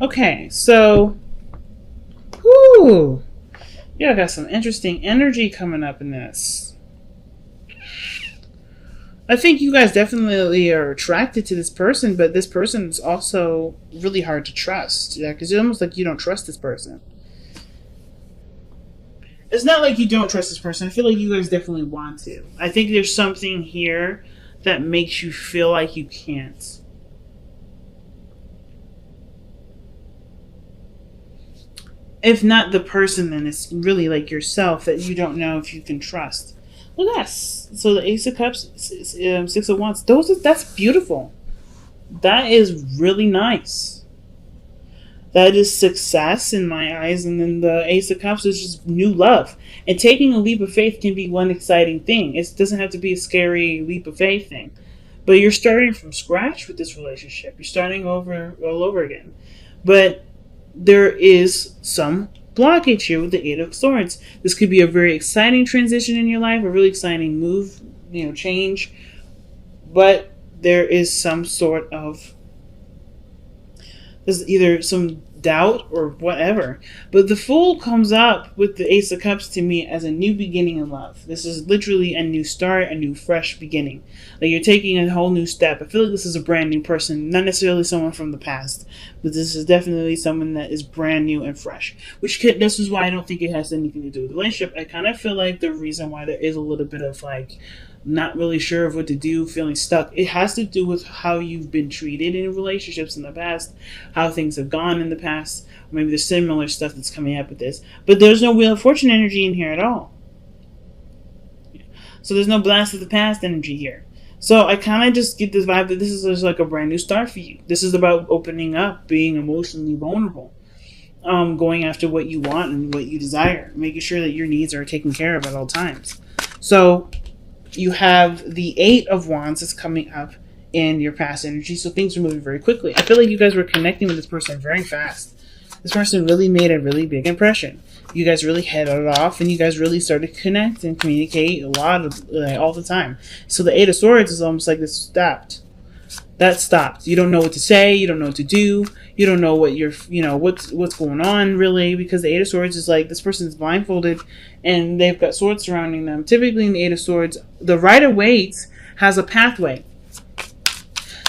Okay, so, whoo, yeah, I got some interesting energy coming up in this. I think you guys definitely are attracted to this person, but this person is also really hard to trust. Yeah, because it's almost like you don't trust this person. It's not like you don't trust this person. I feel like you guys definitely want to. I think there's something here that makes you feel like you can't. If not the person, then it's really like yourself that you don't know if you can trust. Look at this. So the Ace of Cups, Six of Wands. That's beautiful. That is really nice. That is success in my eyes, and then the Ace of Cups is just new love. And taking a leap of faith can be one exciting thing. It doesn't have to be a scary leap of faith thing. But you're starting from scratch with this relationship. You're starting over all over again. But there is some blockage here with the Eight of Swords. This could be a very exciting transition in your life, a really exciting move, change. But there is some sort of, there's either some doubt or whatever. But the Fool comes up with the Ace of Cups to me as a new beginning in love. This is literally a new start, a new fresh beginning. Like you're taking a whole new step. I feel like this is a brand new person, not necessarily someone from the past, but this is definitely someone that is brand new and fresh. This is why I don't think it has anything to do with the relationship. I kind of feel like the reason why there is a little bit of like not really sure of what to do, feeling stuck, it has to do with how you've been treated in relationships in the past, how things have gone in the past. Or maybe there's similar stuff that's coming up with this. But there's no Wheel of Fortune energy in here at all. So there's no Blast of the Past energy here. So I kind of just get this vibe that this is just like a brand new start for you. This is about opening up, being emotionally vulnerable, going after what you want and what you desire, making sure that your needs are taken care of at all times. So you have the Eight of Wands that's coming up in your past energy, so things are moving very quickly. I feel like you guys were connecting with this person very fast. This person really made a really big impression. You guys really hit it off, and you guys really started to connect and communicate a lot of, all the time. So the Eight of Swords is almost like this stopped. That stopped. You don't know what to say. You don't know what to do. You don't know what you're, what's going on really, because the Eight of Swords is like this person's blindfolded and they've got swords surrounding them. Typically in the Eight of Swords, the Rider-Waite has a pathway.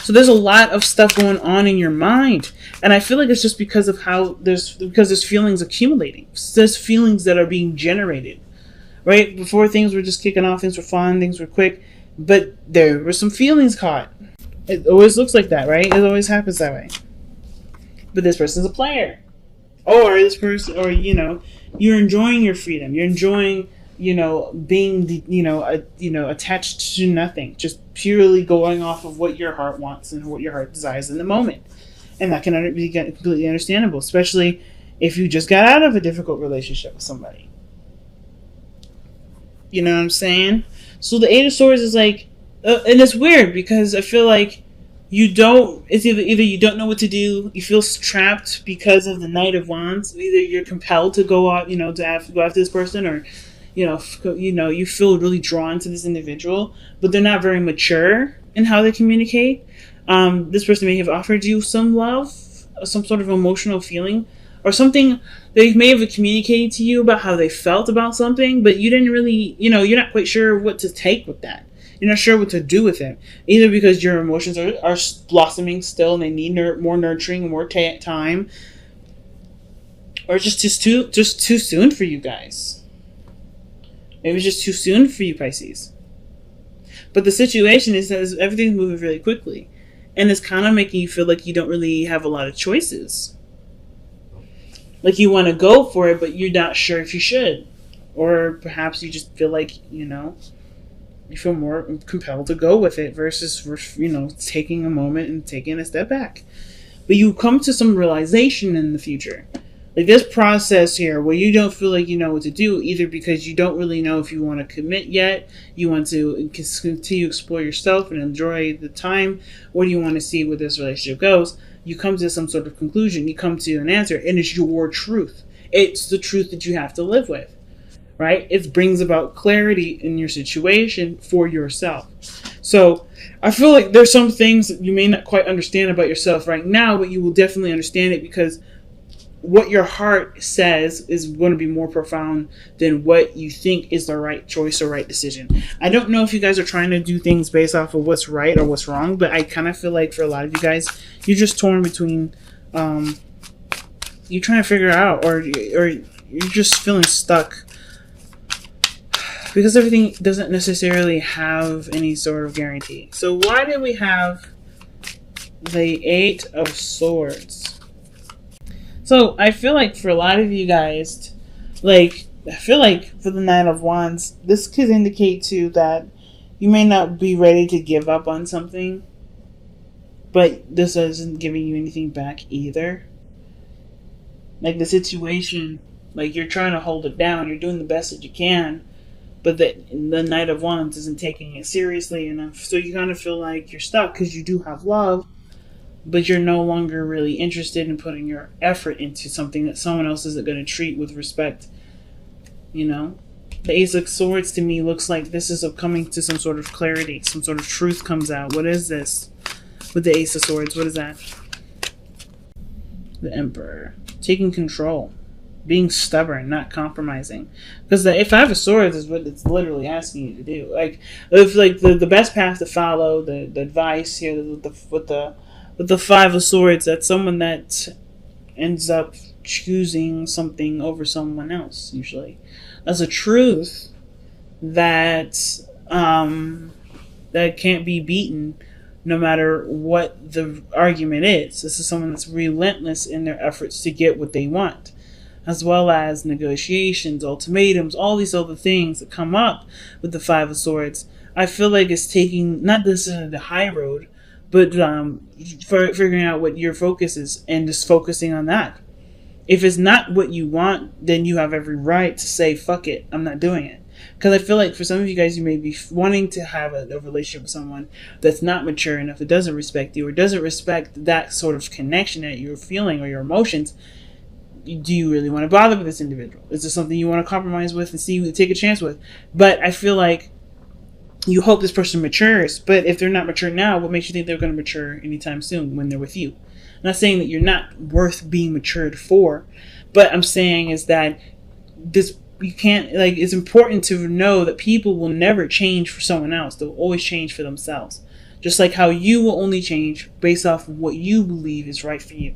So there's a lot of stuff going on in your mind. And I feel like it's just because of because there's feelings accumulating. There's feelings that are being generated. Right? Before things were just kicking off, things were fun, things were quick. But there were some feelings caught. It always looks like that, right? It always happens that way. But this person's a player. Or this person, or, you're enjoying your freedom. You're enjoying, being, attached to nothing. Just purely going off of what your heart wants and what your heart desires in the moment. And that can be completely understandable, especially if you just got out of a difficult relationship with somebody. You know what I'm saying? So the Eight of Swords is like, and it's weird because I feel like it's either you don't know what to do, you feel trapped because of the Knight of Wands. Either you're compelled to go out, to go after this person, or you feel really drawn to this individual, but they're not very mature in how they communicate. This person may have offered you some love, some sort of emotional feeling, or something. They may have communicated to you about how they felt about something, but you didn't really, you're not quite sure what to take with that. You're not sure what to do with it, either because your emotions are blossoming still and they need more nurturing, more time, or just too soon for you guys. Maybe it's just too soon for you, Pisces. But the situation is that everything's moving really quickly, and it's kind of making you feel like you don't really have a lot of choices. Like you want to go for it, but you're not sure if you should, or perhaps you just feel like you feel more compelled to go with it versus, taking a moment and taking a step back. But you come to some realization in the future. Like this process here where you don't feel like you know what to do, either because you don't really know if you want to commit yet, you want to continue to explore yourself and enjoy the time, or do you want to see where this relationship goes. You come to some sort of conclusion. You come to an answer, and it's your truth. It's the truth that you have to live with. right? It brings about clarity in your situation for yourself. So I feel like there's some things that you may not quite understand about yourself right now, but you will definitely understand it because what your heart says is going to be more profound than what you think is the right choice or right decision. I don't know if you guys are trying to do things based off of what's right or what's wrong, but I kind of feel like for a lot of you guys, you're just torn between, you're trying to figure out, or you're just feeling stuck because everything doesn't necessarily have any sort of guarantee. So why did we have the Eight of Swords? So I feel like for a lot of you guys, like, I feel like for the Nine of Wands, this could indicate too that you may not be ready to give up on something, but this isn't giving you anything back either. Like the situation, like you're trying to hold it down, you're doing the best that you can, but the Knight of Wands isn't taking it seriously enough. So you kind of feel like you're stuck because you do have love, but you're no longer really interested in putting your effort into something that someone else isn't going to treat with respect. You know? The Ace of Swords to me looks like this is coming to some sort of clarity. Some sort of truth comes out. What is this? With the Ace of Swords, what is that? The Emperor. Taking control. Being stubborn, not compromising. Because the Five of Swords is what it's literally asking you to do. Like, if like the best path to follow, the advice here with the Five of Swords, that's someone that ends up choosing something over someone else, usually. That's a truth that that can't be beaten no matter what the argument is. This is someone that's relentless in their efforts to get what they want, as well as negotiations, ultimatums, all these other things that come up with the Five of Swords. I feel like it's taking, not necessarily the high road, but figuring out what your focus is and just focusing on that. If it's not what you want, then you have every right to say, fuck it, I'm not doing it. Because I feel like for some of you guys, you may be wanting to have a relationship with someone that's not mature enough, that doesn't respect you, or doesn't respect that sort of connection that you're feeling or your emotions. Do you really want to bother with this individual? Is this something you want to compromise with and see, take a chance with? But I feel like you hope this person matures, but if they're not mature now, what makes you think they're going to mature anytime soon when they're with you? I'm not saying that you're not worth being matured for, but I'm saying is that this, you can't, like, it's important to know that people will never change for someone else. They'll always change for themselves. Just like how you will only change based off of what you believe is right for you.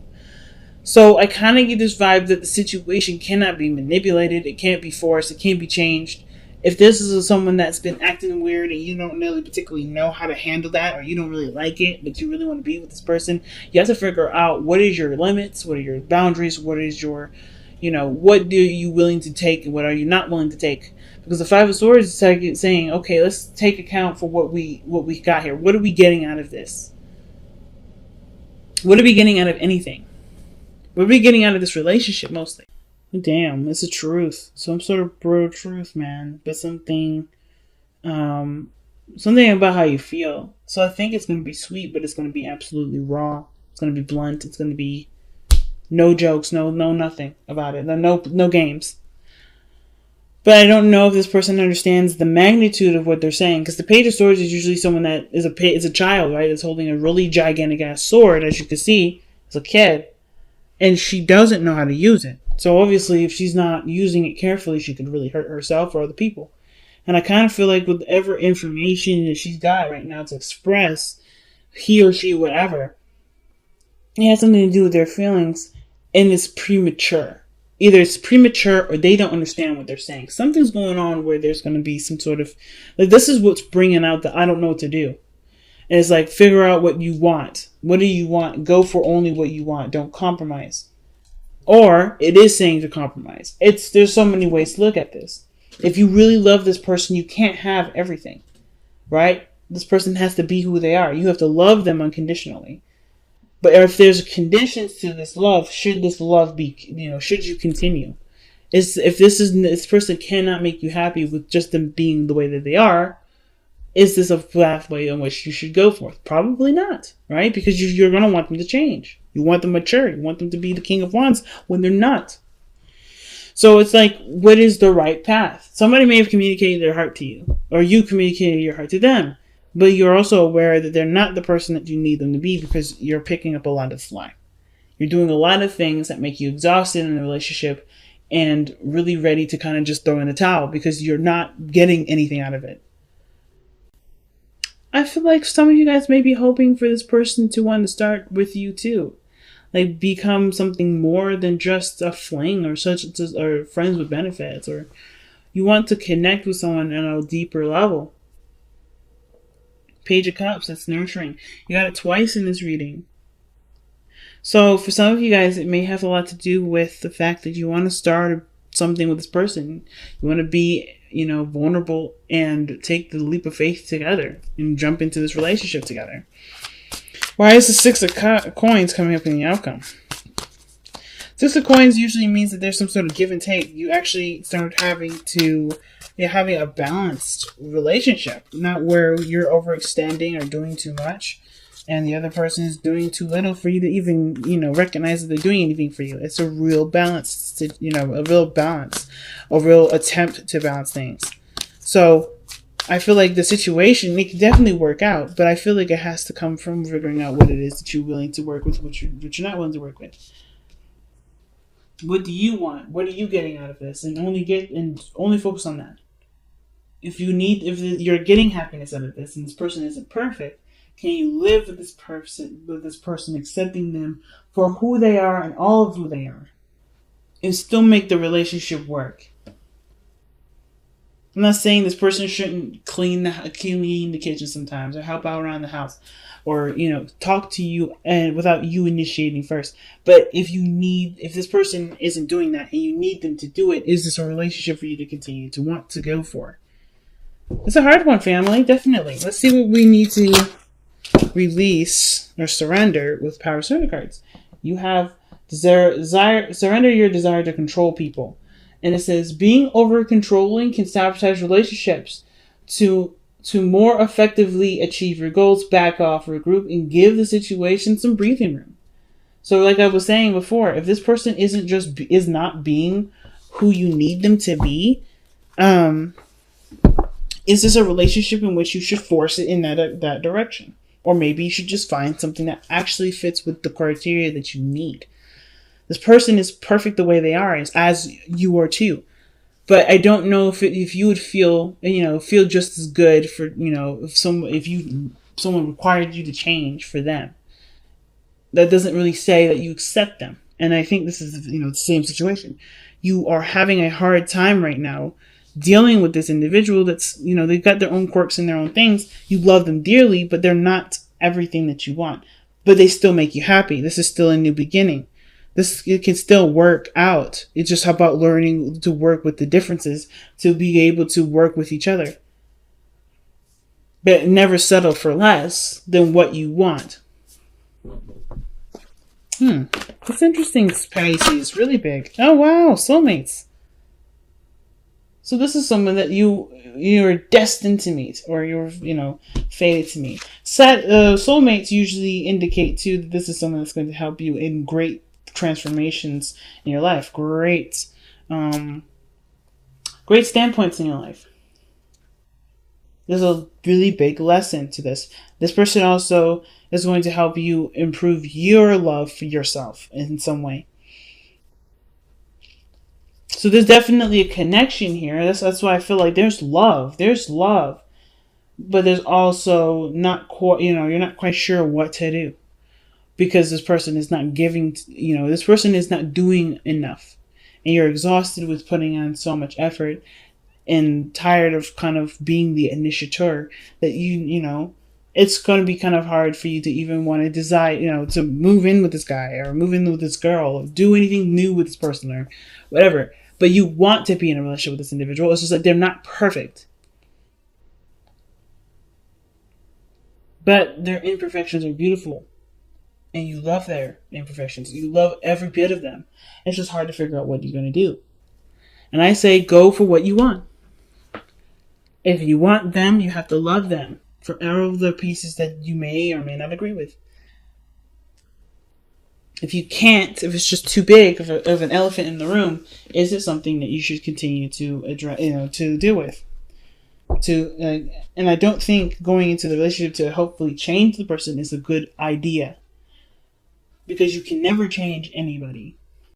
So I kind of get this vibe that the situation cannot be manipulated. It can't be forced. It can't be changed. If this is someone that's been acting weird and you don't really particularly know how to handle that, or you don't really like it, but you really want to be with this person, you have to figure out what is your limits, what are your boundaries, what is your, what are you willing to take and what are you not willing to take? Because the Five of Swords is saying, okay, let's take account for what we got here. What are we getting out of this? What are we getting out of anything? What are we getting out of this relationship mostly? Damn, it's a truth. Some sort of brutal truth, man. But something about how you feel. So I think it's going to be sweet, but it's going to be absolutely raw. It's going to be blunt. It's going to be no jokes, no nothing about it. No games. But I don't know if this person understands the magnitude of what they're saying. Because the Page of Swords is usually someone that is a child, right? That's holding a really gigantic ass sword, as you can see, as a kid. And she doesn't know how to use it. So obviously, if she's not using it carefully, she could really hurt herself or other people. And I kind of feel like with whatever information that she's got right now to express, he or she, whatever, it has something to do with their feelings, and it's premature. Either it's premature or they don't understand what they're saying. Something's going on where there's going to be some sort of, like, this is what's bringing out the I don't know what to do. And it's like, figure out what you want. What do you want? Go for only what you want. Don't compromise. Or it is saying to compromise. There's so many ways to look at this. If you really love this person, you can't have everything, right? This person has to be who they are. You have to love them unconditionally. But if there's conditions to this love, should this love be, should you continue? If this person cannot make you happy with just them being the way that they are, is this a pathway in which you should go for? Probably not, right? Because you're going to want them to change. You want them mature. You want them to be the King of Wands when they're not. So it's like, what is the right path? Somebody may have communicated their heart to you, or you communicated your heart to them, but you're also aware that they're not the person that you need them to be because you're picking up a lot of slack. You're doing a lot of things that make you exhausted in the relationship and really ready to kind of just throw in the towel because you're not getting anything out of it. I feel like some of you guys may be hoping for this person to want to start with you too. Like become something more than just a fling or such, or friends with benefits, or you want to connect with someone on a deeper level. Page of Cups, that's nurturing. You got it twice in this reading. So for some of you guys, it may have a lot to do with the fact that you want to start something with this person. You want to be, vulnerable and take the leap of faith together and jump into this relationship together. Why is the Six of Coins coming up in the outcome? Six of Coins usually means that there's some sort of give and take. You actually start having a balanced relationship, not where you're overextending or doing too much and the other person is doing too little for you to even, recognize that they're doing anything for you. It's a real balance, a real attempt to balance things. So I feel like the situation, it can definitely work out, but I feel like it has to come from figuring out what it is that you're willing to work with, what you're not willing to work with. What do you want? What are you getting out of this? And only focus on that. If you're getting happiness out of this and this person isn't perfect, can you live with this person, accepting them for who they are and all of who they are, and still make the relationship work? I'm not saying this person shouldn't clean the kitchen sometimes, or help out around the house, or talk to you and without you initiating first. But if this person isn't doing that and you need them to do it, is this a relationship for you to continue to want to go for? It's a hard one, family. Definitely. Let's see what we need to release or surrender with Power Surrender cards. You have surrender your desire to control people. And it says, being over controlling can sabotage relationships. To more effectively achieve your goals, back off, regroup, and give the situation some breathing room. So like I was saying before, if this person is not being who you need them to be, is this a relationship in which you should force it in that direction? Or maybe you should just find something that actually fits with the criteria that you need. This person is perfect the way they are, as you are too. But I don't know if you would feel just as good for, if someone required you to change for them. That doesn't really say that you accept them. And I think this is, the same situation. You are having a hard time right now dealing with this individual that's, they've got their own quirks and their own things. You love them dearly, but they're not everything that you want. But they still make you happy. This is still a new beginning. It can still work out. It's just about learning to work with the differences to be able to work with each other. But never settle for less than what you want. It's interesting, Pisces. Really big. Oh, wow. Soulmates. So this is someone that you're destined to meet, or you're, fated to meet. Soulmates usually indicate, too, that this is someone that's going to help you in great transformations in your life. Great standpoints in your life. There's a really big lesson to this. This person also is going to help you improve your love for yourself in some way. So there's definitely a connection here. That's why I feel like there's love. There's love. But there's also not quite, you're not quite sure what to do. Because this person is not giving, this person is not doing enough. And you're exhausted with putting on so much effort and tired of kind of being the initiator that it's going to be kind of hard for you to even want to decide, to move in with this guy or move in with this girl or do anything new with this person or whatever. But you want to be in a relationship with this individual. It's just like they're not perfect. But their imperfections are beautiful. And you love their imperfections. You love every bit of them. It's just hard to figure out what you're going to do. And I say go for what you want. If you want them, you have to love them for all of the pieces that you may or may not agree with. If you can't, if it's just too big of an elephant in the room, is it something that you should continue to address, to deal with? And I don't think going into the relationship to hopefully change the person is a good idea, because you can never change anybody.